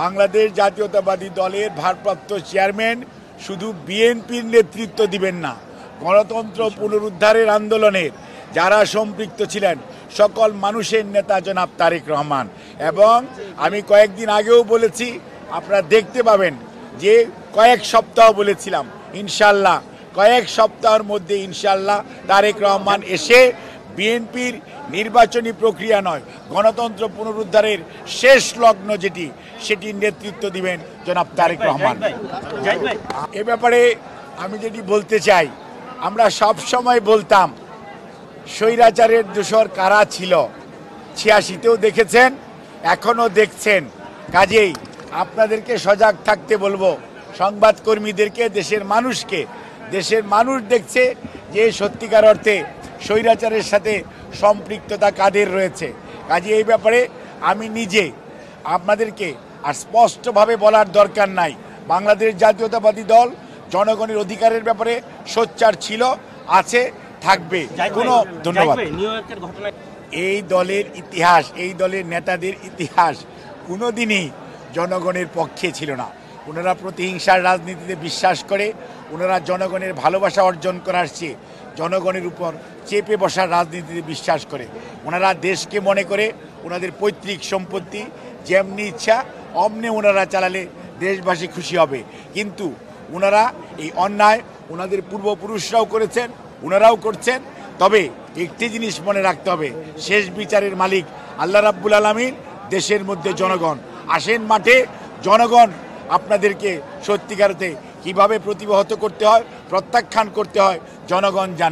বাংলাদেশ জাতীয়তাবাদী দলের ভারপ্রাপ্ত চেয়ারম্যান শুধু বিএনপির নেতৃত্ব দিবেন না, গণতন্ত্র পুনরুদ্ধারের আন্দোলনের যারা সম্পৃক্ত ছিলেন সকল মানুষের নেতা জনাব তারেক রহমান। এবং আমি কয়েকদিন আগেও বলেছি, আপনারা দেখতে পাবেন যে কয়েক সপ্তাহ বলেছিলাম, ইনশাল্লাহ কয়েক সপ্তাহের মধ্যে ইনশাল্লাহ তারেক রহমান এসে বিএনপির নির্বাচনী প্রক্রিয়া নয়, গণতন্ত্র পুনরুদ্ধারের শেষ লগ্ন সেটির নেতৃত্ব দিবেন জনাব তারেক রহমান। এ ব্যাপারে আমি যেটি বলতে চাই, আমরা সব সময় বলতাম স্বৈরাচারের দোসর কারা ছিল, ৮৬তেও দেখেছেন, এখনও দেখছেন। কাজেই আপনাদেরকে সজাগ থাকতে বলবো, সংবাদকর্মীদেরকে, দেশের মানুষকে। দেশের মানুষ দেখছে যে সত্যিকার অর্থে স্বৈরাচারের সাথে সম্পৃক্ততা কাদের রয়েছে। কাজে এই ব্যাপারে আমি নিজে আপনাদেরকে আর স্পষ্টভাবে বলার দরকার নাই, বাংলাদেশ জাতীয়তাবাদী দল জনগণের অধিকারের ব্যাপারে সোচ্চার ছিল, আছে, থাকবে। ধন্যবাদ। এই দলের ইতিহাস, এই দলের নেতাদের ইতিহাস কোনোদিনই জনগণের পক্ষে ছিল না। ওনারা প্রতিহিংসার রাজনীতিতে বিশ্বাস করে, ওনারা জনগণের ভালোবাসা অর্জন করার চেয়ে জনগণের উপর চেপে বসার রাজনীতিতে বিশ্বাস করে। ওনারা দেশকে মনে করে ওনাদের পৈতৃক সম্পত্তি যেমনি ইচ্ছা অমনি ওনারা চালালে দেশবাসী খুশি হবে। কিন্তু ওনারা এই অন্যায় ওনাদের পূর্বপুরুষরাও করেছেন, ওনারাও করছেন। তবে একটি জিনিস মনে রাখতে হবে, শেষ বিচারের মালিক আল্লাহ রাব্বুল আলামিন, দেশের মধ্যে জনগণ। আসেন মাঠে, জনগণ আপনাদেরকে সত্যিকারতে কিভাবে প্রতিহত করতে হয়, প্রত্যাখ্যান করতে হয়, জনগণ জানে।